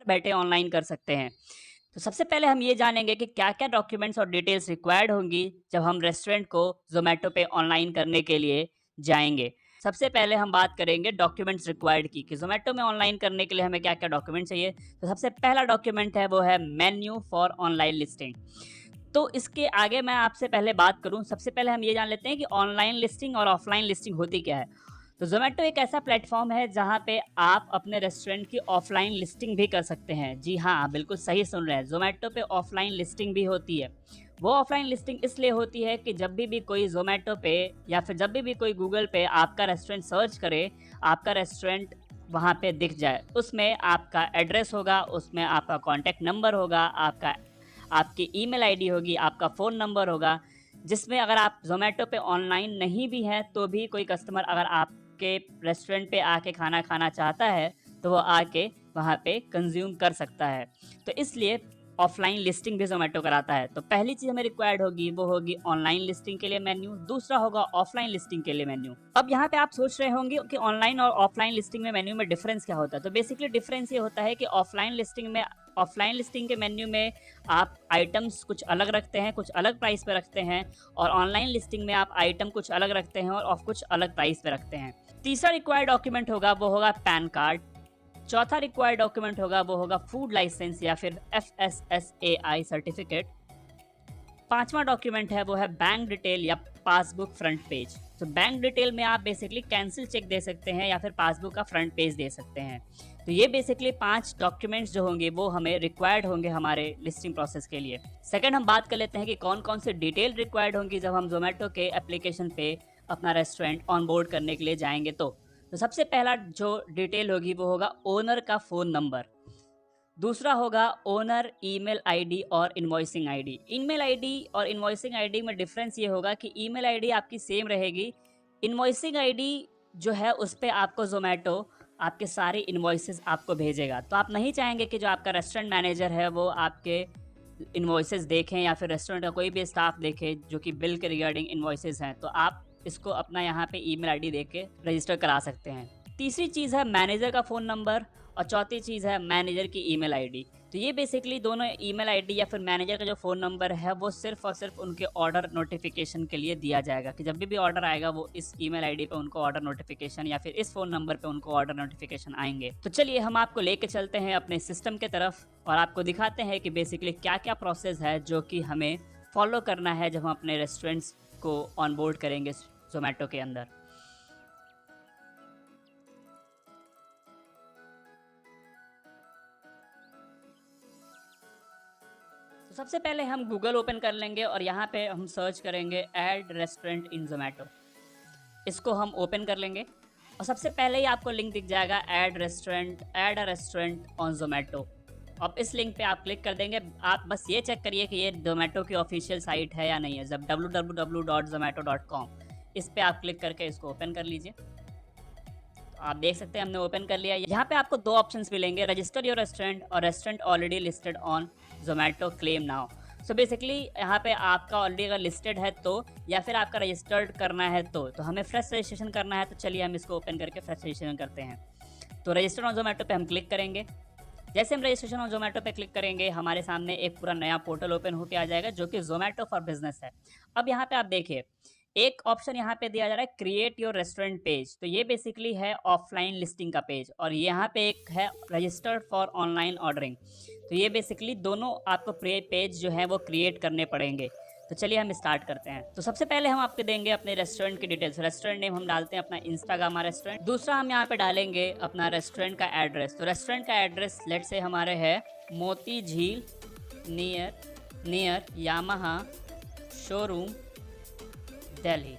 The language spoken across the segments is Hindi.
बैठे ऑनलाइन कर सकते हैं। तो सबसे पहले हम ये जानेंगे कि क्या-क्या डॉक्यूमेंट्स और डिटेल्स रिक्वायर्ड होंगी जब हम रेस्टोरेंट को ज़ोमैटो पे ऑनलाइन करने के लिए जाएँगे। सबसे पहले हम बात करेंगे डॉक्यूमेंट्स रिक्वायर्ड की कि ज़ोमैटो में ऑनलाइन करने के लिए हमें क्या-क्या डॉक्यूमेंट चाहिए। तो सबसे पहला डॉक्यूमेंट है वो है मेन्यू फॉर ऑनलाइन लिस्टिंग। तो इसके आगे मैं आपसे पहले बात करूँ, सबसे पहले हम ये जान लेते हैं कि ऑनलाइन लिस्टिंग और ऑफ़लाइन लिस्टिंग होती क्या है। तो ज़ोमैटो एक ऐसा प्लेटफ़ॉर्म है जहाँ पे आप अपने रेस्टोरेंट की ऑफ़लाइन लिस्टिंग भी कर सकते हैं। जी हाँ, आप बिल्कुल सही सुन रहे हैं, ज़ोमैटो पे ऑफ़लाइन लिस्टिंग भी होती है। वो ऑफ़लाइन लिस्टिंग इसलिए होती है कि जब भी कोई ज़ोमैटो पे या फिर जब भी कोई गूगल पे आपका रेस्टोरेंट सर्च करे, आपका रेस्टोरेंट वहाँ पे दिख जाए। उसमें आपका एड्रेस होगा, उसमें आपका कॉन्टैक्ट नंबर होगा, आपकी ईमेल आईडी होगी, आपका फ़ोन नंबर होगा, जिसमें अगर आप ज़ोमैटो पे ऑनलाइन नहीं भी हैं, तो भी कोई कस्टमर अगर आपके रेस्टोरेंट पे आके खाना खाना चाहता है, तो वो आके वहाँ पे कंज़्यूम कर सकता है। तो इसलिए ऑफ़लाइन लिस्टिंग भी ज़ोमैटो कराता है। तो पहली चीज़ हमें रिक्वायर्ड होगी, वो होगी ऑनलाइन लिस्टिंग के लिए मेन्यू, दूसरा होगा ऑफ़लाइन लिस्टिंग के लिए मेन्यू। अब यहाँ पे आप सोच रहे होंगे कि ऑनलाइन और ऑफ़लाइन लिस्टिंग में मेन्यू में डिफ़रेंस क्या होता है? तो बेसिकली डिफ़रेंस ये होता है कि ऑफ़लाइन लिस्टिंग के मेन्यू में आप आइटम्स कुछ अलग रखते हैं, कुछ अलग प्राइस पे रखते हैं और ऑनलाइन लिस्टिंग में आप आइटम कुछ अलग रखते हैं और कुछ अलग प्राइस पे रखते हैं। तीसरा रिक्वायर्ड डॉक्यूमेंट होगा वो होगा पैन कार्ड। चौथा रिक्वायर्ड डॉक्यूमेंट होगा वो होगा फूड लाइसेंस या फिर FSSAI सर्टिफिकेट। पांचवा डॉक्यूमेंट है वो है बैंक डिटेल या पासबुक फ्रंट पेज। तो बैंक डिटेल में आप बेसिकली कैंसिल चेक दे सकते हैं या फिर पासबुक का फ्रंट पेज दे सकते हैं। तो ये बेसिकली 5 डॉक्यूमेंट्स जो होंगे वो हमें रिक्वायर्ड होंगे हमारे लिस्टिंग प्रोसेस के लिए। सेकंड हम बात कर लेते हैं कि कौन कौन से डिटेल रिक्वायर्ड होंगी जब हम जोमेटो के एप्लीकेशन पे अपना रेस्टोरेंट ऑन बोर्ड करने के लिए जाएंगे। तो सबसे पहला जो डिटेल होगी वो होगा ओनर का फ़ोन नंबर। दूसरा होगा ओनर ईमेल आईडी और इनवॉइसिंग आईडी। ईमेल आईडी और इनवॉइसिंग आईडी में डिफरेंस ये होगा कि ईमेल आईडी आपकी सेम रहेगी। इनवॉइसिंग आईडी जो है उस पे आपको ज़ोमैटो आपके सारे इनवॉइसेस आपको भेजेगा। तो आप नहीं चाहेंगे कि जो आपका रेस्टोरेंट मैनेजर है वो आपके इनवॉइसेस देखें या फिर रेस्टोरेंट का कोई भी स्टाफ देखे जो कि बिल के रिगार्डिंग इनवॉइसेस हैं। तो आप इसको अपना यहाँ पे ईमेल आईडी दे के रजिस्टर करा सकते हैं। तीसरी चीज़ है मैनेजर का फ़ोन नंबर और चौथी चीज़ है मैनेजर की ईमेल आईडी। तो ये बेसिकली दोनों ईमेल आईडी या फिर मैनेजर का जो फ़ोन नंबर है वो सिर्फ़ और सिर्फ उनके ऑर्डर नोटिफिकेशन के लिए दिया जाएगा कि जब भी ऑर्डर आएगा वो इस ईमेल आईडी पे उनको ऑर्डर नोटिफिकेशन या फिर इस फ़ोन नंबर पे उनको ऑर्डर नोटिफिकेशन आएंगे। तो चलिए हम आपको लेके चलते हैं अपने सिस्टम के तरफ और आपको दिखाते हैं कि बेसिकली क्या क्या प्रोसेस है जो कि हमें फॉलो करना है जब हम अपने रेस्टोरेंट्स को ऑन बोर्ड करेंगे ज़ोमैटो के अंदर। तो सबसे पहले हम गूगल ओपन कर लेंगे और यहाँ पे हम सर्च करेंगे ऐड रेस्टोरेंट इन जोमेटो। इसको हम ओपन कर लेंगे और सबसे पहले ही आपको लिंक दिख जाएगा add a restaurant on Zomato. अब इस लिंक पे आप क्लिक कर देंगे। आप बस ये चेक करिए कि ये जोमेटो की ऑफिशियल साइट है या नहीं है, जब www.zomato.com इस पे आप क्लिक करके इसको ओपन कर लीजिए। तो आप देख सकते हैं हमने ओपन कर लिया। यहाँ पे आपको दो ऑप्शंस मिलेंगे, रजिस्टर योर रेस्टोरेंट और restaurant already listed on Zomato claim now. So basically यहाँ पे आपका ऑलरेडी अगर लिस्टेड है तो, या फिर आपका रजिस्टर्ड करना है तो हमें फ्रेश रजिस्ट्रेशन करना है। तो चलिए हम इसको ओपन करके फ्रेश रजिस्ट्रेशन करते हैं। तो रजिस्टर ऑन जोमेटो पे हम क्लिक करेंगे। जैसे हम रजिस्ट्रेशन ऑन जोमेटो पे क्लिक करेंगे हमारे सामने एक पूरा नया पोर्टल ओपन होकर आ जाएगा जो कि जोमेटो फॉर बिजनेस है। अब यहाँ पे आप देखिए एक ऑप्शन यहाँ पे दिया जा रहा है क्रिएट योर रेस्टोरेंट पेज। तो ये बेसिकली है ऑफलाइन लिस्टिंग का पेज और यहाँ पे एक है रजिस्टर्ड फॉर ऑनलाइन ऑर्डरिंग। तो ये बेसिकली दोनों आपको पेज जो है वो क्रिएट करने पड़ेंगे। तो चलिए हम स्टार्ट करते हैं। तो सबसे पहले हम आपको देंगे अपने रेस्टोरेंट की डिटेल्स। रेस्टोरेंट नेम हम डालते हैं अपना इंस्टाग्रामा रेस्टोरेंट। दूसरा हम यहाँ पे डालेंगे अपना रेस्टोरेंट का एड्रेस। तो रेस्टोरेंट का एड्रेस लेट से हमारे है मोती झील नियर यामाहा शोरूम दिल्ली।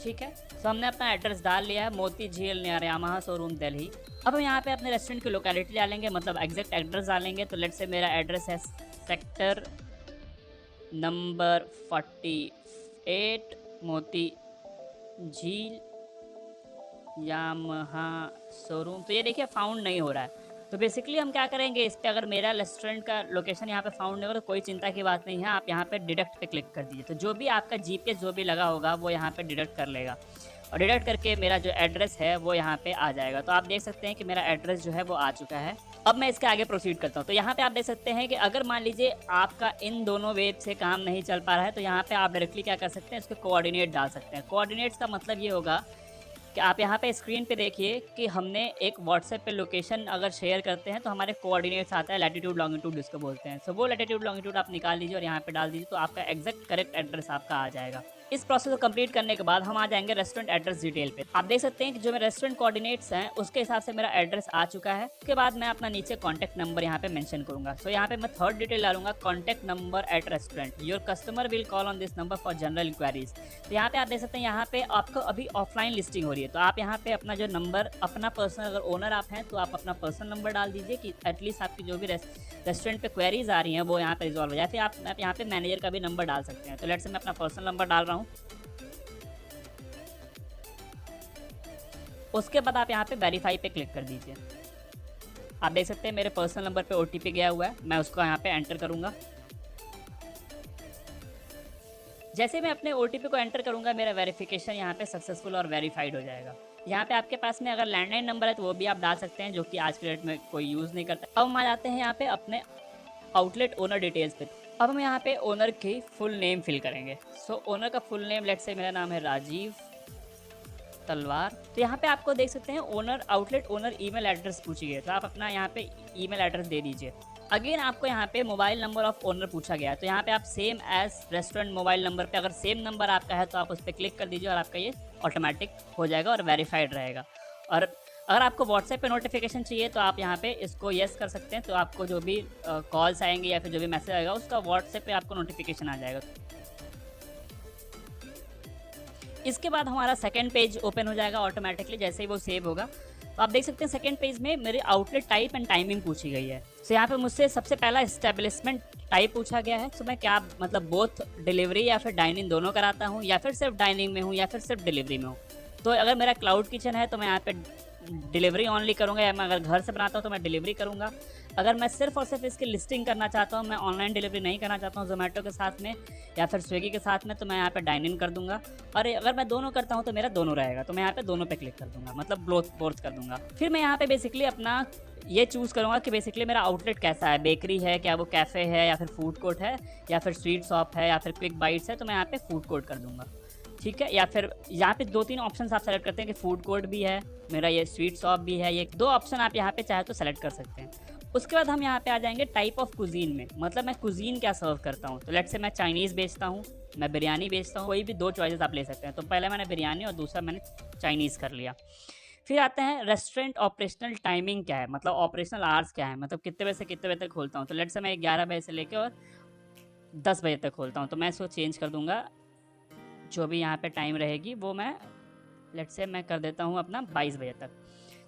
ठीक है, तो हमने अपना एड्रेस डाल लिया है, मोती झील नियर यामाहा शोरूम दिल्ली। अब हम यहाँ पे अपने रेस्टोरेंट की लोकेलिटी डालेंगे, मतलब एग्जैक्ट एड्रेस डालेंगे। तो लेट से मेरा एड्रेस है सेक्टर नंबर 48 मोती झील यामाहा शोरूम। तो ये देखिए फाउंड नहीं हो रहा है। तो बेसिकली हम क्या करेंगे, इस पर अगर मेरा रेस्टोरेंट का लोकेशन यहाँ पे फाउंड नहीं होगा तो कोई चिंता की बात नहीं है, आप यहाँ पे डिडक्ट पे क्लिक कर दीजिए। तो जो भी आपका जीपीएस जो भी लगा होगा वो यहाँ पे डिडक्ट कर लेगा। और डिडक्ट करके मेरा जो एड्रेस है वो यहाँ पे आ जाएगा। तो आप देख सकते हैं कि मेरा एड्रेस जो है वो आ चुका है। अब मैं इसके आगे प्रोसीड करता हूँ। तो यहाँ पे आप देख सकते हैं कि अगर मान लीजिए आपका इन दोनों वे से काम नहीं चल पा रहा है, तो यहाँ पे आप डायरेक्टली क्या कर सकते हैं, इसके कोऑर्डिनेट डाल सकते हैं। कोऑर्डिनेट्स का मतलब ये होगा कि आप यहाँ पे स्क्रीन पे देखिए कि हमने एक व्हाट्सएप पे लोकेशन अगर शेयर करते हैं तो हमारे कोऑर्डिनेट्स आता है, लैटिट्यूड लॉन्गिट्यूड जिसको बोलते हैं। सो वो लैटिट्यूड लॉन्गिट्यूड आप निकाल लीजिए और यहाँ पे डाल दीजिए, तो आपका एग्जैक्ट करेक्ट एड्रेस आपका आ जाएगा। इस प्रोसेस को कंप्लीट करने के बाद हम आ जाएंगे रेस्टोरेंट एड्रेस डिटेल पे। आप देख सकते हैं कि जो मेरे रेस्टोरेंट कोऑर्डिनेट्स हैं उसके हिसाब से मेरा एड्रेस आ चुका है। उसके बाद मैं अपना नीचे कॉन्टैक्ट नंबर यहाँ पे मेंशन करूंगा। सो यहाँ पे मैं थर्ड डिटेल डालूंगा, contact number at restaurant, your customer will call on this number for general enquiries. तो यहाँ पे आप देख सकते हैं यहाँ पे आपको अभी ऑफलाइन लिस्टिंग हो रही है, तो आप यहाँ पे अपना जो नंबर, अपना पर्सनल, अगर ओनर आप हैं तो आप अपना पर्सनल नंबर डाल दीजिए कि एटलीस्ट आपकी जो भी रेस्टोरेंट पे क्वेरीज आ रही हैं वो यहाँ पे रिजॉल्व हो जाए। फिर आप यहाँ पे मैनेजर का भी नंबर डाल सकते हैं। तो लेट्स से मैं अपना पर्सनल नंबर डाल रहा हूँ। उसके बाद आप यहाँ पे वेरीफाई पे क्लिक कर दीजिए। आप देख सकते हैं मेरे पर्सनल नंबर पे ओटीपी गया हुआ है, मैं उसको यहाँ पे एंटर करूँगा। जैसे मैं अपने ओटीपी को एंटर करूँगा मेरा वेरिफिकेशन यहाँ पे सक्सेसफुल और वेरीफाइड हो जाएगा। यहाँ पे आपके पास में अगर लैंडलाइन नंबर है तो वो भी आप डाल सकते हैं, जो कि आज के डेट में कोई यूज़ नहीं करता। अब हम आ जाते हैं यहाँ पे अपने आउटलेट ओनर डिटेल्स पे। अब हम यहाँ पे ओनर की फुल नेम फिल करेंगे। सो ओनर का फुल नेम, लेट्स से मेरा नाम है राजीव तलवार। तो यहाँ पे आपको देख सकते हैं owner, outlet owner email address पूछी गई, तो आप अपना यहाँ पे ईमेल एड्रेस दे दीजिए। अगेन आपको यहाँ पे मोबाइल नंबर ऑफ ओनर पूछा गया है, तो यहाँ पे आप same as restaurant mobile number पे, अगर सेम नंबर आपका है तो आप उस पर क्लिक कर दीजिए और आपका ये ऑटोमेटिक हो जाएगा और वेरीफाइड रहेगा। और अगर आपको व्हाट्सएप पे नोटिफिकेशन चाहिए तो आप यहाँ पे इसको येस कर सकते हैं, तो आपको जो भी कॉल्स आएंगे या फिर जो भी मैसेज आएगा उसका व्हाट्सएप पे आपको नोटिफिकेशन आ जाएगा। इसके बाद हमारा सेकंड पेज ओपन हो जाएगा ऑटोमेटिकली जैसे ही वो सेव होगा। तो आप देख सकते हैं सेकंड पेज में मेरे आउटलेट टाइप एंड टाइमिंग पूछी गई है। तो यहाँ पे मुझसे सबसे पहला एस्टेब्लिशमेंट टाइप पूछा गया है। तो मैं क्या मतलब बोथ डिलीवरी या फिर डाइनिंग दोनों कराता हूँ, या फिर सिर्फ डाइनिंग में हूँ, या फिर सिर्फ डिलीवरी में हूँ। तो अगर मेरा क्लाउड किचन है तो मैं यहाँ पे डिलीवरी ऑनली करूँगा, या मैं अगर घर से बनाता हूँ तो मैं डिलीवरी करूँगा। अगर मैं सिर्फ और सिर्फ इसकी लिस्टिंग करना चाहता हूँ, मैं ऑनलाइन डिलीवरी नहीं करना चाहता हूँ जोमेटो के साथ में या फिर स्विगी के साथ में, तो मैं यहाँ पे डाइन इन कर दूंगा। और अगर मैं दोनों करता हूँ तो मेरा दोनों रहेगा, तो मैं यहाँ पे दोनों पे क्लिक कर दूंगा, मतलब बोथ कर दूंगा। फिर मैं यहाँ पे बेसिकली अपना ये चूज़ करूँगा कि बेसिकली मेरा आउटलेट कैसा है, बेकरी है क्या, वो कैफ़े है या फिर फूड कोर्ट है, या फिर स्ट्रीट शॉप है, या फिर क्विक बाइट्स है, तो मैं यहाँ पे फूड कोर्ट कर दूंगा। ठीक है, या फिर यहाँ पे 2-3 ऑप्शन आप सेलेक्ट करते हैं कि फूड कोर्ट भी है मेरा, ये स्वीट शॉप भी है, ये 2 ऑप्शन आप यहाँ पे चाहे तो सेलेक्ट कर सकते हैं। उसके बाद हम यहाँ पे आ जाएंगे टाइप ऑफ कुजीन में, मतलब मैं कुजीन क्या सर्व करता हूँ। तो लेट्स से मैं चाइनीज़ बेचता हूँ, मैं बिरयानी बेचता हूँ, कोई भी 2 चॉइसेस आप ले सकते हैं। तो पहले मैंने बिरयानी और दूसरा मैंने चाइनीज़ कर लिया। फिर आते हैं रेस्टोरेंट ऑपरेशनल टाइमिंग क्या है, मतलब ऑपरेशनल आवर्स क्या है, मतलब कितने बजे से कितने बजे तक खोलता हूँ। तो लेट्स से मैं 11 बजे से लेकर और 10 बजे तक खोलता हूँ, तो मैं इसको चेंज कर दूँगा। जो भी यहाँ पे टाइम रहेगी वो मैं लेट्स से मैं कर देता हूँ अपना 22 बजे तक।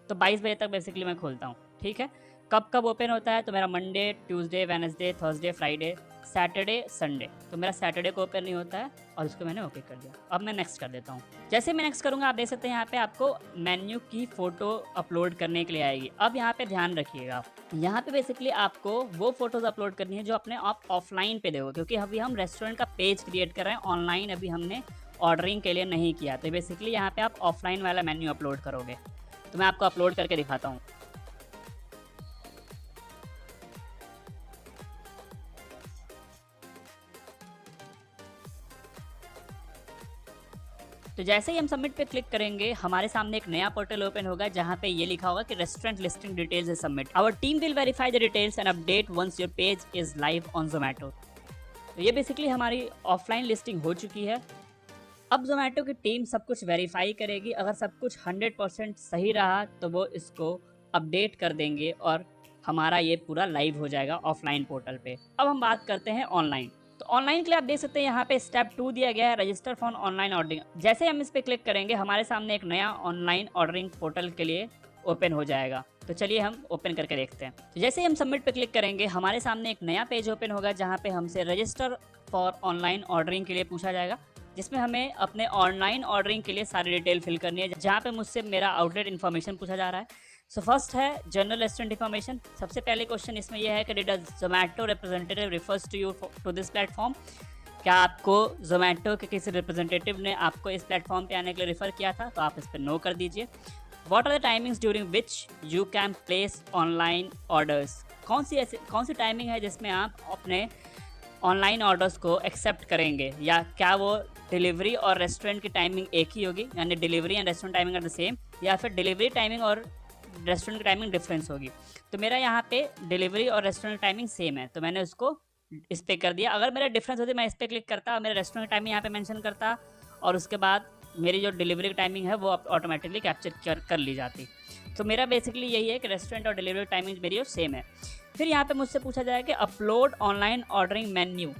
तो 22 बजे तक बेसिकली मैं खोलता हूँ। ठीक है, कब ओपन होता है, तो मेरा Monday, Tuesday, Wednesday, Thursday, Friday, Saturday, Sunday. तो मेरा सैटरडे को ओपन नहीं होता है और इसको मैंने ओके कर दिया। अब मैं नेक्स्ट कर देता हूँ। जैसे मैं नेक्स्ट करूँगा आप देख सकते हैं यहाँ पे आपको मेन्यू की फ़ोटो अपलोड करने के लिए आएगी। अब यहाँ पे ध्यान रखिएगा, यहाँ पे बेसिकली आपको वो फोटोज़ अपलोड करनी है जो अपने आप ऑफलाइन पे देखो, क्योंकि अभी हम रेस्टोरेंट का पेज क्रिएट कर रहे हैं, ऑनलाइन अभी हमने ऑर्डरिंग के लिए नहीं किया। तो बेसिकली यहाँ पे आप ऑफलाइन वाला मेन्यू अपलोड करोगे। तो मैं आपको अपलोड करके दिखाता हूँ। तो जैसे ही हम सबमिट पे क्लिक करेंगे हमारे सामने एक नया पोर्टल ओपन होगा जहाँ पे ये लिखा होगा कि restaurant listing details is submit, our team will verify the details and update once your page is live on Zomato. तो ये बेसिकली हमारी ऑफलाइन लिस्टिंग हो चुकी है। अब जोमेटो की टीम सब कुछ वेरीफाई करेगी, अगर सब कुछ 100% सही रहा तो वो इसको अपडेट कर देंगे और हमारा ये पूरा लाइव हो जाएगा ऑफलाइन पोर्टल पे। अब हम बात करते हैं ऑनलाइन। तो ऑनलाइन के लिए आप देख सकते हैं यहाँ पे स्टेप 2 दिया गया है, रजिस्टर फॉर ऑनलाइन ऑर्डरिंग। जैसे हम इस पर क्लिक करेंगे हमारे सामने एक नया ऑनलाइन ऑर्डरिंग पोर्टल के लिए ओपन हो जाएगा। तो चलिए हम ओपन करके देखते हैं। तो जैसे ही हम सबमिट पे क्लिक करेंगे हमारे सामने एक नया पेज ओपन होगा जहाँ पे हमसे रजिस्टर फॉर ऑनलाइन ऑर्डरिंग के लिए पूछा जाएगा, जिसमें हमें अपने ऑनलाइन ऑर्डरिंग के लिए सारी डिटेल फिल करनी है, जहाँ पे मुझसे मेरा आउटलेट इन्फॉर्मेशन पूछा जा रहा है। सो फर्स्ट है जनरल रेस्टोरेंट इन्फॉर्मेशन। सबसे पहले क्वेश्चन इसमें यह है कि did a Zomato representative refers to you to this platform, क्या आपको ज़ोमैटो के किसी रिप्रेजेंटेटिव ने आपको इस प्लेटफॉर्म पे आने के लिए रेफ़र किया था? तो आप इस पर नो कर दीजिए। What are the timings during which you can place online orders? कौन सी टाइमिंग है जिसमें आप अपने ऑनलाइन ऑर्डर्स को एक्सेप्ट करेंगे, या क्या वो डिलीवरी और रेस्टोरेंट की टाइमिंग एक ही होगी, यानी delivery and restaurant timing are the same, या फिर डिलीवरी टाइमिंग और रेस्टोरेंट की टाइमिंग डिफरेंस होगी? तो मेरा यहाँ पे डिलीवरी और रेस्टोरेंट टाइमिंग सेम है, तो मैंने उसको इस पे कर दिया। अगर मेरा डिफरेंस होती मैं इस पे क्लिक करता, मेरे रेस्टोरेंट की टाइमिंग यहाँ पे मेंशन करता, और उसके बाद मेरी जो डिलीवरी की टाइमिंग है वो ऑटोमेटिकली कैप्चर कर ली जाती। तो मेरा बेसिकली यही है कि रेस्टोरेंट और डिलीवरी टाइमिंग मेरी सेम है। फिर यहाँ पे मुझसे पूछा जाए कि upload online ordering menu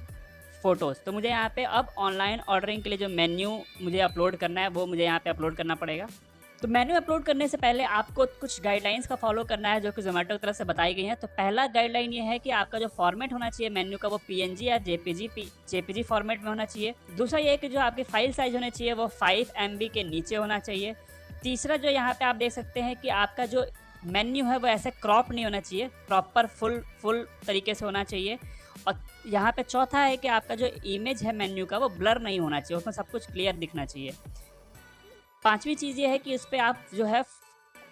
photos. तो मुझे यहाँ पे अब ऑनलाइन ऑर्डरिंग के लिए जो मेन्यू मुझे अपलोड करना है वो मुझे यहाँ पे अपलोड करना पड़ेगा। तो मेन्यू अपलोड करने से पहले आपको कुछ गाइडलाइंस का फॉलो करना है जो कि ज़ोमैटो की तरफ से बताई गई हैं। तो पहला गाइडलाइन ये है कि आपका जो फॉर्मेट होना चाहिए मेन्यू का वो पीएनजी या जेपीजी फॉर्मेट में होना चाहिए। दूसरा ये है कि जो आपकी फाइल साइज़ होनी चाहिए वो 5 MB के नीचे होना चाहिए। तीसरा जो यहाँ पे आप देख सकते हैं कि आपका जो मेन्यू है वो ऐसे क्रॉप नहीं होना चाहिए, प्रॉपर फुल तरीके से होना चाहिए। और यहाँ पे चौथा है कि आपका जो इमेज है मेन्यू का वो ब्लर नहीं होना चाहिए, उसमें सब कुछ क्लियर दिखना चाहिए। पांचवी चीज़ ये है कि उस पर आप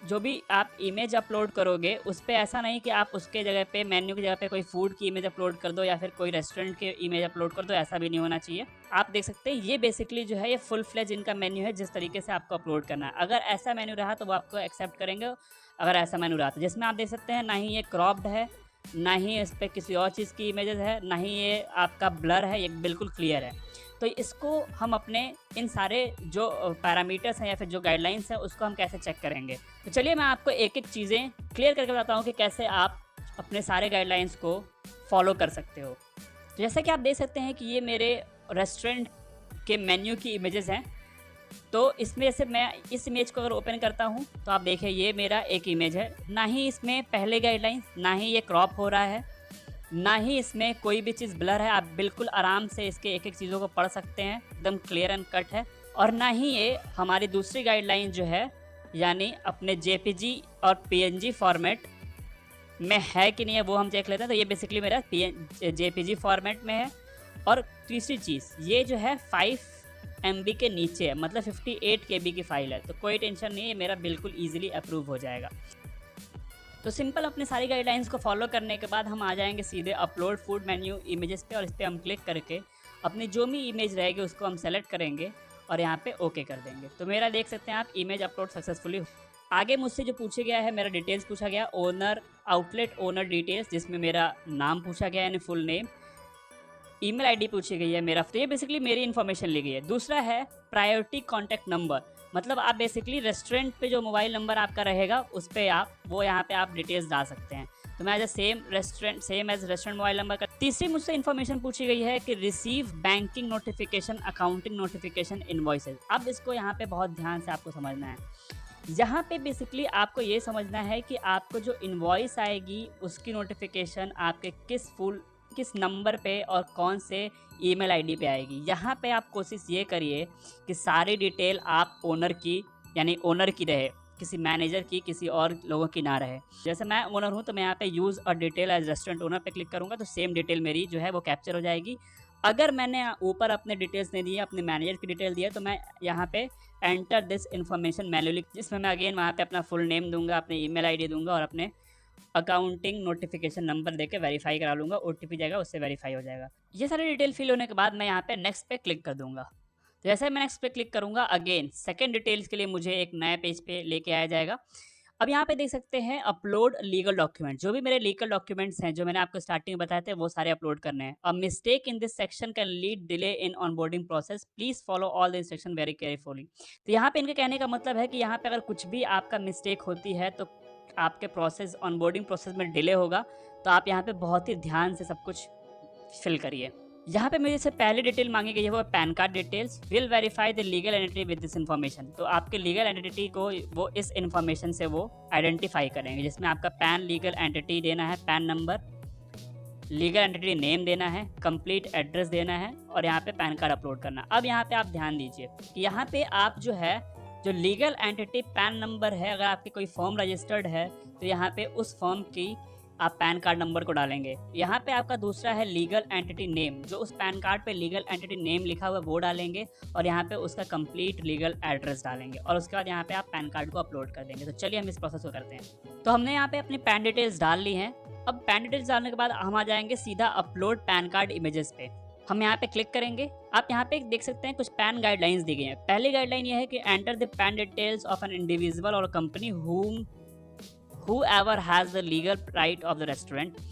जो भी आप इमेज अपलोड करोगे उस पर ऐसा नहीं कि आप उसके जगह पे मेन्यू की जगह पे कोई फूड की इमेज अपलोड कर दो या फिर कोई रेस्टोरेंट की इमेज अपलोड कर दो, ऐसा भी नहीं होना चाहिए। आप देख सकते हैं ये बेसिकली जो है ये फुल फ्लेज इनका मेन्यू है जिस तरीके से आपको अपलोड करना है। अगर ऐसा मेन्यू रहा तो वो आपको एक्सेप्ट करेंगे, अगर ऐसा मेन्यू रहा तो जिसमें आप देख सकते हैं ना ही ये क्रॉप्ड है, ना ही इस पर किसी और चीज़ की इमेजेस है, ना ही ये आपका ब्लर है, ये बिल्कुल क्लियर है। तो इसको हम अपने इन सारे जो पैरामीटर्स हैं या फिर जो गाइडलाइंस हैं उसको हम कैसे चेक करेंगे। तो चलिए मैं आपको एक एक चीज़ें क्लियर करके बताता हूँ कि कैसे आप अपने सारे गाइडलाइंस को फॉलो कर सकते हो। तो जैसा कि आप देख सकते हैं कि ये मेरे रेस्टोरेंट के मेन्यू की इमेजेस हैं। तो इसमें से मैं इस इमेज को अगर ओपन करता हूँ तो आप देखें ये मेरा एक इमेज है, ना ही इसमें पहले गाइडलाइंस, ना ही ये क्रॉप हो रहा है, ना ही इसमें कोई भी चीज़ ब्लर है। आप बिल्कुल आराम से इसके एक एक चीज़ों को पढ़ सकते हैं, एकदम क्लियर एंड कट है। और ना ही ये हमारी दूसरी गाइडलाइन जो है यानी अपने जेपीजी और पीएनजी फॉर्मेट में है कि नहीं है वो हम चेक लेते हैं। तो ये बेसिकली मेरा जेपीजी फॉर्मेट में है। और तीसरी चीज़ ये जो है 5 MB के नीचे है, मतलब 58 KB की फ़ाइल है, तो कोई टेंशन नहीं है, मेरा बिल्कुल ईजिली अप्रूव हो जाएगा। तो सिंपल अपने सारी गाइडलाइंस को फॉलो करने के बाद हम आ जाएंगे सीधे अपलोड फूड मेन्यू इमेजेस पे, और इस पर हम क्लिक करके अपनी जो भी इमेज रहेगी उसको हम सेलेक्ट करेंगे और यहाँ पे ओके कर देंगे। तो मेरा देख सकते हैं आप इमेज अपलोड सक्सेसफुली। आगे मुझसे जो पूछा गया है मेरा डिटेल्स पूछा गया, ओनर आउटलेट ओनर डिटेल्स, जिसमें मेरा नाम पूछा गया यानी फुल नेम, ईमेल आईडी पूछी गई है मेरा, तो ये बेसिकली मेरी इन्फॉर्मेशन ली गई है। दूसरा है प्रायोरिटी कॉन्टैक्ट नंबर, मतलब आप बेसिकली रेस्टोरेंट पे जो मोबाइल नंबर आपका रहेगा उस पर आप वो यहाँ पे आप डिटेल्स डाल सकते हैं। तो मैं as same as restaurant mobile number का। तीसरी मुझसे इन्फॉर्मेशन पूछी गई है कि receive banking notification, accounting notification, invoices. अब इसको यहाँ पे बहुत ध्यान से आपको समझना है। यहाँ पे बेसिकली आपको ये समझना है कि आपको जो इनवॉइस आएगी उसकी नोटिफिकेशन आपके किस नंबर पे और कौन से ईमेल आईडी पे आएगी। यहाँ पे आप कोशिश ये करिए कि सारी डिटेल आप ओनर की यानी ओनर की रहे, किसी मैनेजर की, किसी और लोगों की ना रहे। जैसे मैं ओनर हूँ तो मैं यहाँ पे यूज़ और डिटेल एज रेस्टोरेंट ओनर पे क्लिक करूँगा तो सेम डिटेल मेरी जो है वो कैप्चर हो जाएगी। अगर मैंने ऊपर अपने डिटेल्स नहीं दिए, अपने मैनेजर की डिटेल दिया, तो मैं यहाँ पे एंटर दिस इन्फॉर्मेशन मैन्युअली, जिसमें मैं अगेन वहाँ पे अपना फुल नेम दूंगा, अपने ईमेल आईडी दूंगा और अपने अकाउंटिंग नोटिफिकेशन नंबर देके वेरीफाई करा लूँगा। ओटीपी जाएगा, उससे वेरीफाई हो जाएगा। ये सारी डिटेल फिल होने के बाद मैं यहाँ पे नेक्स्ट पे क्लिक कर दूंगा। तो जैसे मैं नेक्स्ट पे क्लिक करूँगा अगेन सेकंड डिटेल्स के लिए मुझे एक नया पेज पे लेके आया जाएगा। अब यहाँ पे देख सकते हैं अपलोड लीगल डॉक्यूमेंट, जो भी मेरे लीगल डॉक्यूमेंट्स हैं जो मैंने आपको स्टार्टिंग में बताए थे वो सारे अपलोड करने हैं। A mistake in this section can lead delay in onboarding process, please follow all the instruction very carefully. तो यहाँ पे इनके कहने का मतलब है कि यहाँ पे अगर कुछ भी आपका मिस्टेक होती है तो आपके प्रोसेस ऑनबोर्डिंग प्रोसेस में डिले होगा, तो आप यहाँ पे बहुत ही ध्यान से सब कुछ फिल करिए। यहाँ पे मेरे से पहली डिटेल मांगी गई है वो pan card details. Will verify the legal entity with this information, तो आपके लीगल एंटिटी को वो इस इन्फॉर्मेशन से वो आइडेंटिफाई करेंगे, जिसमें आपका पैन लीगल एंटिटी देना है, pan number, legal entity name देना है, कंप्लीट एड्रेस देना है और यहाँ पे पैन कार्ड अपलोड करना। अब यहाँ पे आप ध्यान दीजिए कि यहाँ पे आप जो लीगल एंटिटी पैन नंबर है, अगर आपकी कोई फॉर्म रजिस्टर्ड है तो यहाँ पे उस फॉर्म की आप पैन कार्ड नंबर को डालेंगे। यहाँ पे आपका दूसरा है लीगल एंटिटी नेम, जो उस पैन कार्ड पे लीगल एंटिटी नेम लिखा हुआ है वो डालेंगे और यहाँ पे उसका कंप्लीट लीगल एड्रेस डालेंगे और उसके बाद यहाँ पे आप पैन कार्ड को अपलोड कर देंगे। तो चलिए हम इस प्रोसेस को करते हैं। तो हमने यहाँ पे अपनी पैन डिटेल्स डाल ली हैं। अब पैन डिटेल्स डालने के बाद हम आ जाएंगे सीधा अपलोड पैन कार्ड इमेजेस पे। हम यहाँ पे क्लिक करेंगे। आप यहाँ पे देख सकते हैं कुछ पैन गाइडलाइंस दी गई हैं। पहली गाइडलाइन ये है कि enter the pan details of an individual और company whoever has the legal right of the restaurant।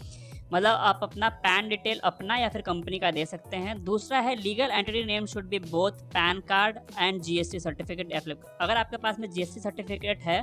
मतलब आप अपना पैन डिटेल अपना या फिर कंपनी का दे सकते हैं। दूसरा है legal entity name should be both pan card and GST certificate applicable. अगर आपके पास में जीएसटी सर्टिफिकेट है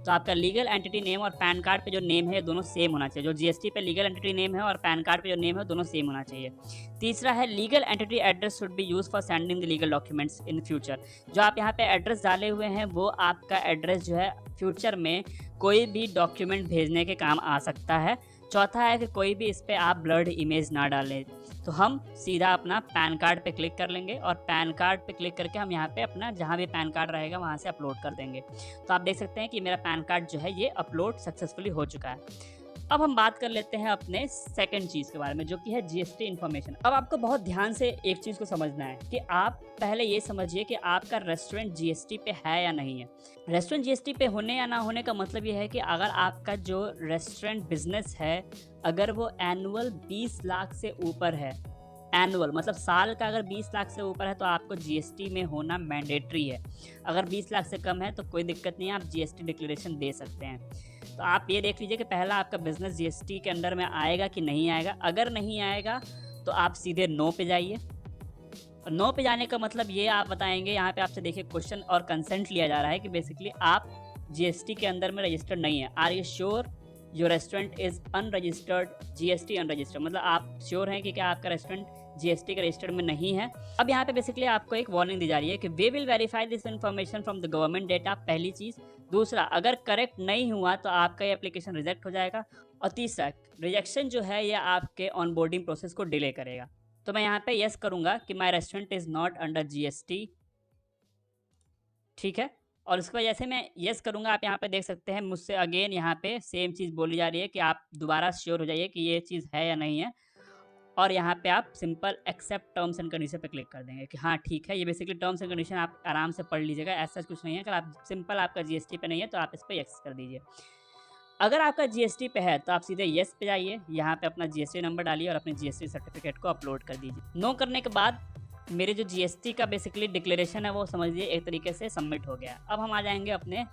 तो आपका लीगल एंटिटी नेम और पैन कार्ड पे जो नेम है दोनों सेम होना चाहिए। जो जीएसटी पे लीगल एंटिटी नेम है और पैन कार्ड पे जो नेम है दोनों सेम होना चाहिए। तीसरा है legal entity address should be use for sending the legal documents in future. जो आप यहाँ पे एड्रेस डाले हुए हैं वो आपका एड्रेस जो है फ्यूचर में कोई भी डॉक्यूमेंट भेजने के काम आ सकता है। चौथा है कि कोई भी इस पर आप ब्लर्ड इमेज ना डालें। तो हम सीधा अपना पैन कार्ड पे क्लिक कर लेंगे और पैन कार्ड पे क्लिक करके हम यहाँ पे अपना जहाँ भी पैन कार्ड रहेगा वहाँ से अपलोड कर देंगे। तो आप देख सकते हैं कि मेरा पैन कार्ड जो है ये अपलोड सक्सेसफुली हो चुका है। अब हम बात कर लेते हैं अपने सेकंड चीज़ के बारे में, जो कि है जीएसटी इन्फॉर्मेशन। अब आपको बहुत ध्यान से एक चीज़ को समझना है कि आप पहले ये समझिए कि आपका रेस्टोरेंट जीएसटी पे है या नहीं है। रेस्टोरेंट जीएसटी पे होने या ना होने का मतलब ये है कि अगर आपका जो रेस्टोरेंट बिजनेस है अगर वो एनुअल 20 लाख से ऊपर है, एनुअल मतलब साल का अगर 20 लाख से ऊपर है तो आपको जीएसटी में होना मैंडेटरी है। अगर 20 लाख से कम है तो कोई दिक्कत नहीं है, आप जीएसटी डिक्लेरेशन दे सकते हैं। तो आप ये देख लीजिए कि पहला आपका बिजनेस जीएसटी के अंडर में आएगा कि नहीं आएगा। अगर नहीं आएगा तो आप सीधे नो पे जाइए। और नो पे जाने का मतलब ये आप बताएंगे, यहाँ पे आपसे देखिए क्वेश्चन और कंसेंट लिया जा रहा है कि बेसिकली आप जीएसटी के अंदर में रजिस्टर्ड नहीं है। Are you sure your restaurant is unregistered, GST unregistered, मतलब आप श्योर हैं कि क्या आपका रेस्टोरेंट जीएसटी के रजिस्टर्ड में नहीं है। अब यहाँ पे बेसिकली आपको एक वार्निंग दी जा रही है कि we will verify this information from the government data, पहली चीज़। दूसरा, अगर करेक्ट नहीं हुआ तो आपका ये एप्लीकेशन रिजेक्ट हो जाएगा। और तीसरा, रिजेक्शन जो है ये आपके ऑनबोर्डिंग प्रोसेस को डिले करेगा। तो मैं यहाँ पे यस करूँगा कि माई restaurant is not under GST, ठीक है। और उसकी वजह से मैं यस करूँगा। आप यहाँ पे देख सकते हैं मुझसे अगेन यहाँ पे सेम चीज़ बोली जा रही है कि आप दोबारा श्योर हो जाइए कि ये चीज़ है या नहीं है। और यहाँ पे आप simple accept terms and condition पे क्लिक कर देंगे कि हाँ ठीक है। ये बेसिकली टर्म्स एंड कंडीशन आप आराम से पढ़ लीजिएगा, ऐसा कुछ नहीं है। अगर आप सिंपल आपका जीएसटी पे नहीं है तो आप इस पर यस कर दीजिए। अगर आपका जीएसटी पे है तो आप सीधे यस पे जाइए, यहाँ पे अपना जीएसटी नंबर डालिए और अपने जीएसटी सर्टिफिकेट को अपलोड कर दीजिए। नो करने के बाद मेरे जो जीएसटी का बेसिकली डिक्लेरेशन है वो समझिए एक तरीके से सबमिट हो गया। अब हम आ जाएंगे अपने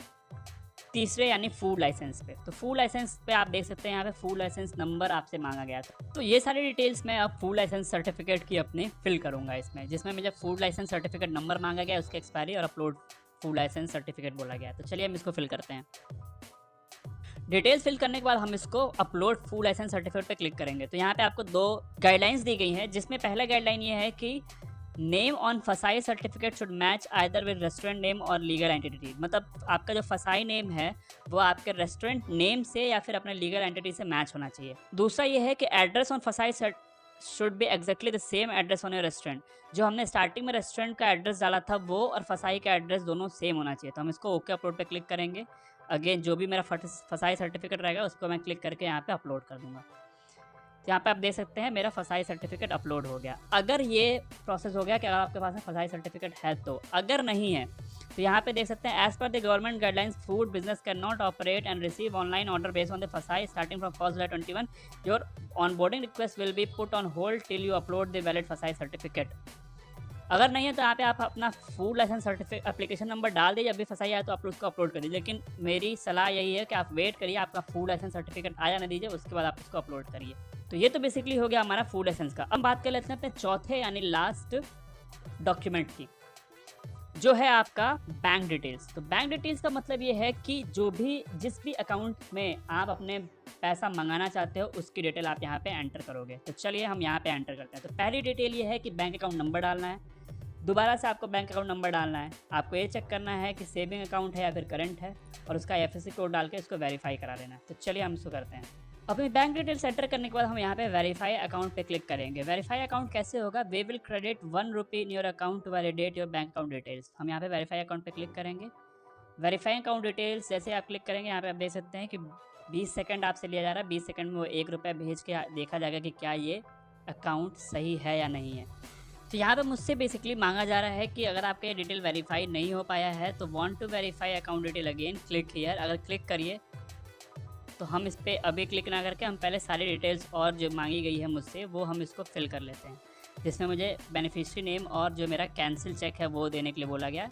तीसरे यानी फूड लाइसेंस पे। तो फूड लाइसेंस पे आप देख सकते हैं यहाँ पे फूड लाइसेंस नंबर आपसे मांगा गया था। तो ये सारी डिटेल्स मैं अब फूड लाइसेंस सर्टिफिकेट की अपने फिल करूँगा इसमें, जिसमें मुझे फूड लाइसेंस सर्टिफिकेट नंबर मांगा गया, उसकी एक्सपायरी और अपलोड फूड लाइसेंस सर्टिफिकेट बोला गया। तो चलिए हम इसको फिल करते हैं। डिटेल्स फिल करने के बाद हम इसको अपलोड फूड लाइसेंस सर्टिफिकेट पे क्लिक करेंगे। तो यहाँ पे आपको दो गाइडलाइंस दी गई हैं, जिसमें पहला गाइडलाइन ये है कि नेम ऑन फसाई certificate should match either with restaurant name और लीगल एंटिटी। मतलब आपका जो फसाई नेम है वो आपके रेस्टोरेंट नेम से या फिर अपने लीगल एंटिटी से मैच होना चाहिए। दूसरा ये है कि एड्रेस ऑन फसाई should be exactly the same address on your restaurant. जो हमने स्टार्टिंग में रेस्टोरेंट का एड्रेस डाला था वो और फसाई का एड्रेस दोनों सेम होना चाहिए। तो हम इसको ओके अपलोड पे क्लिक करेंगे। अगेन जो भी मेरा फसाई सर्टिफिकेट रहेगा उसको मैं क्लिक करके यहाँ पे अपलोड कर दूंगा। तो यहाँ पे आप देख सकते हैं मेरा फसाई सर्टिफिकेट अपलोड हो गया। अगर ये प्रोसेस हो गया कि अगर आपके पास में फसाई सर्टिफिकेट है तो, अगर नहीं है तो यहाँ पे देख सकते हैं as per the government guidelines food business cannot operate and receive online order based on the FSSAI starting from 1 July 2021। Your onboarding request will be put on hold till you upload the valid FSSAI certificate. अगर नहीं है तो यहाँ पे आप अपना food license certificate application number डाल दीजिए, जब भी फसाई आए तो आप उसको अपलोड कर दीजिए। लेकिन मेरी सलाह यही है कि आप वेट करिए, आपका फूड लाइसेंस सर्टिफिकेट आ जाने दीजिए, उसके बाद आप उसको अपलोड करिए। तो ये तो बेसिकली हो गया हमारा फूड लाइसेंस का। अब बात कर लेते हैं अपने चौथे यानी लास्ट डॉक्यूमेंट की, जो है आपका बैंक डिटेल्स। तो बैंक डिटेल्स का मतलब ये है कि जिस भी अकाउंट में आप अपने पैसा मंगाना चाहते हो उसकी डिटेल आप यहाँ पे एंटर करोगे। तो चलिए हम यहाँ पे एंटर करते हैं। तो पहली डिटेल ये है कि बैंक अकाउंट नंबर डालना है। दोबारा से आपको बैंक अकाउंट नंबर डालना है। आपको ये चेक करना है कि सेविंग अकाउंट है या फिर करंट है, और उसका एफएससी कोड डाल के इसको वेरीफाई करा लेना है। तो चलिए हम इसको करते हैं। अपनी बैंक डिटेल्स एंटर करने के बाद हम यहाँ पे वेरीफाई अकाउंट पे क्लिक करेंगे। वेरीफाई अकाउंट कैसे होगा? We will credit 1 rupee in your account to validate your bank account details. हम यहाँ पे वेरीफाई अकाउंट पे क्लिक करेंगे। वेरीफाई अकाउंट डिटेल्स जैसे आप क्लिक करेंगे यहाँ पे आप देख सकते हैं कि 20 सेकंड आपसे लिया जा रहा है। 20 सेकंड में वो ₹1 भेज के देखा जाएगा कि क्या ये अकाउंट सही है या नहीं है। तो यहाँ पे मुझसे बेसिकली मांगा जा रहा है कि अगर आपका ये डिटेल वेरीफाई नहीं हो पाया है तो want to verify account detail again, click here. अगर क्लिक करिए तो हम इस पर अभी क्लिक ना करके हम पहले सारी डिटेल्स और जो मांगी गई है मुझसे वो हम इसको फिल कर लेते हैं, जिसमें मुझे बेनिफिशियरी नेम और जो मेरा कैंसिल चेक है वो देने के लिए बोला गया।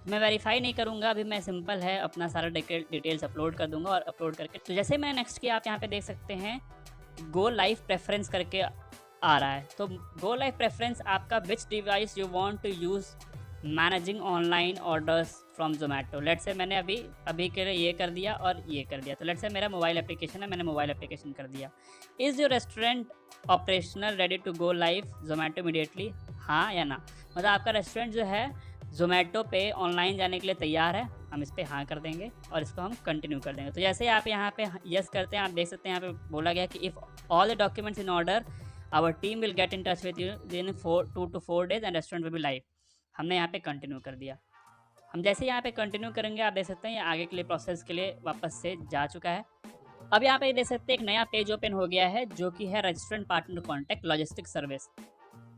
मैं वेरीफाई नहीं करूँगा, अभी मैं सिंपल है अपना सारा डिटेल्स अपलोड कर दूँगा और अपलोड करके तो जैसे मैंने नेक्स्ट किया आप यहाँ पे देख सकते हैं गो लाइव प्रेफरेंस करके आ रहा है। तो गो लाइव प्रेफरेंस आपका which device you want to use managing online orders from Zomato. लेट से मैंने अभी के लिए ये कर दिया और ये कर दिया। तो लेट से मेरा मोबाइल एप्लीकेशन है, मैंने मोबाइल एप्लीकेशन कर दिया। Is your restaurant operational ready to go live Zomato immediately, हाँ या ना। मतलब आपका रेस्टोरेंट जो है जोमेटो पे ऑनलाइन जाने के लिए तैयार है, हम इस पर हाँ कर देंगे और इसको हम कंटिन्यू कर देंगे। तो जैसे ही आप यहाँ पे यस करते हैं आप देख सकते हैं यहाँ पे बोला गया कि if all the documents in order our team will get in touch with you in 2 to 4 days and restaurant will be live. हमने यहाँ पे कंटिन्यू कर दिया। हम जैसे यहाँ पे कंटिन्यू करेंगे आप देख सकते हैं ये आगे के लिए प्रोसेस के लिए वापस से जा चुका है। अब यहाँ पे देख सकते हैं एक नया पेज ओपन हो गया है जो कि है restaurant partner contact logistic service.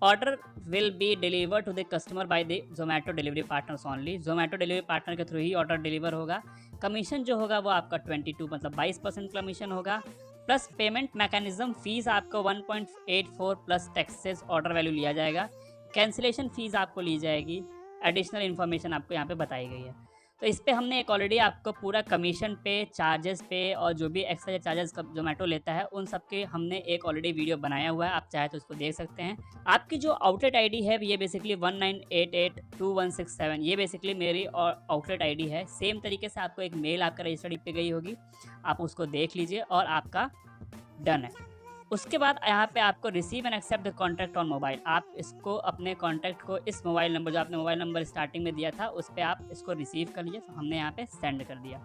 Order will be deliver to the customer by the Zomato delivery partners only. Zomato delivery partner के थ्रू ही ऑर्डर डिलीवर होगा। कमीशन जो होगा वो आपका 22 मतलब 22% कमीशन होगा, प्लस पेमेंट मैकेनिज्म फ़ीस आपको 1.84 प्लस टैक्सेस ऑर्डर वैल्यू लिया जाएगा। कैंसिलेशन फ़ीस आपको ली जाएगी। एडिशनल इन्फॉर्मेशन आपको यहाँ पे बताई गई है। तो इस पे हमने एक ऑलरेडी आपको पूरा कमीशन पे, चार्जेस पे और जो भी एक्स्ट्रा चार्जेस जोमेटो लेता है उन सब के हमने एक ऑलरेडी वीडियो बनाया हुआ है, आप चाहे तो उसको देख सकते हैं। आपकी जो आउटलेट आईडी है ये बेसिकली 19882167 ये बेसिकली मेरी और आउटलेट आईडी है। सेम तरीके से आपको एक मेल आपका रजिस्टर्ड पे गई होगी, आप उसको देख लीजिए और आपका डन है। उसके बाद यहाँ पे आपको receive and accept the contact on mobile, आप इसको अपने कॉन्टैक्ट को इस मोबाइल नंबर जो आपने मोबाइल नंबर स्टार्टिंग में दिया था उस पर आप इसको रिसीव कर लीजिए। तो हमने यहाँ पे सेंड कर दिया।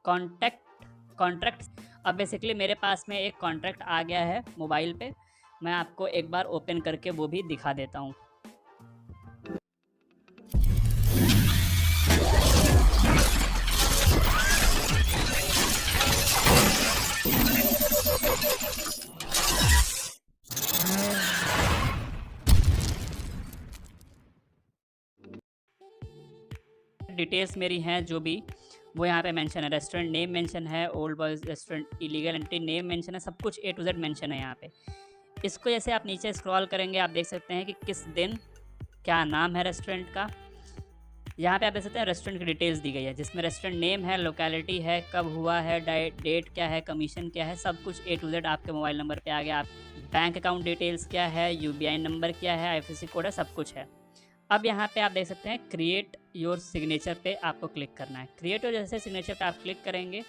कॉन्ट्रैक्ट अब बेसिकली मेरे पास में एक कॉन्ट्रैक्ट आ गया है मोबाइल पे, मैं आपको एक बार ओपन करके वो भी दिखा देता हूँ। डिटेल्स मेरी हैं जो भी वो यहाँ पे मेंशन है। रेस्टोरेंट नेम मेंशन है, old boys restaurant illegal entry name mention है, सब कुछ A to Z मेंशन है यहाँ पे। इसको जैसे आप नीचे स्क्रॉल करेंगे आप देख सकते हैं कि किस दिन क्या नाम है रेस्टोरेंट का। यहाँ पे आप देख सकते हैं रेस्टोरेंट की डिटेल्स दी गई है जिसमें रेस्टोरेंट नेम है, लोकेलिटी है, कब हुआ है, डेट क्या है, कमीशन क्या है, सब कुछ A to Z आपके मोबाइल नंबर पे आ गया। आप बैंक अकाउंट डिटेल्स क्या है, UBI नंबर क्या है, IFSC कोड है, सब कुछ है। अब यहाँ पे आप देख सकते हैं क्रिएट योर सिग्नेचर पे आपको क्लिक करना है। क्रिएट योर जैसे सिग्नेचर पे आप क्लिक करेंगे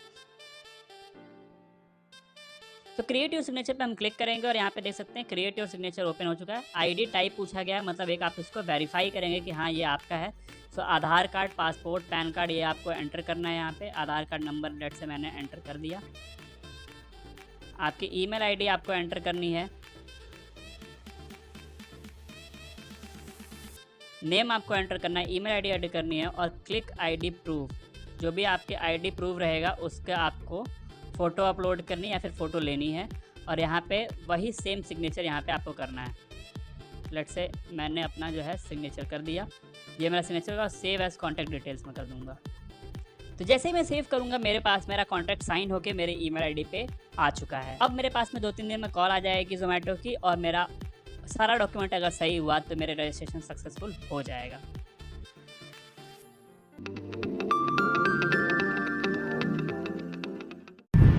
तो क्रिएट योर सिग्नेचर पे हम क्लिक करेंगे और यहाँ पे देख सकते हैं क्रिएट योर सिग्नेचर ओपन हो चुका है। ID टाइप पूछा गया है, मतलब एक आप इसको वेरीफाई करेंगे कि हाँ ये आपका है। सो आधार कार्ड, पासपोर्ट, पैन कार्ड ये आपको एंटर करना है। यहाँ पे आधार कार्ड नंबर डेट से मैंने एंटर कर दिया। आपकी ईमेल ID आपको एंटर करनी है। नेम आपको एंटर करना है, ईमेल ID एंटर करनी है और क्लिक ID प्रूफ, जो भी आपके ID प्रूफ रहेगा उसका आपको फ़ोटो अपलोड करनी है या फिर फ़ोटो लेनी है और यहाँ पे वही सेम सिग्नेचर यहाँ पे आपको करना है। लेट से मैंने अपना जो है सिग्नेचर कर दिया, ये मेरा सिग्नेचर का सेव एज कॉन्टैक्ट डिटेल्स में कर दूँगा। तो जैसे ही मैं सेव करूँगा मेरे पास मेरा कॉन्टैक्ट साइन होकर मेरे ईमेल ID पे आ चुका है। अब मेरे पास में 2-3 दिन में कॉल आ जाएगी जोमेटो की और मेरा सारा डॉक्यूमेंट अगर सही हुआ तो मेरे रजिस्ट्रेशन सक्सेसफुल हो जाएगा।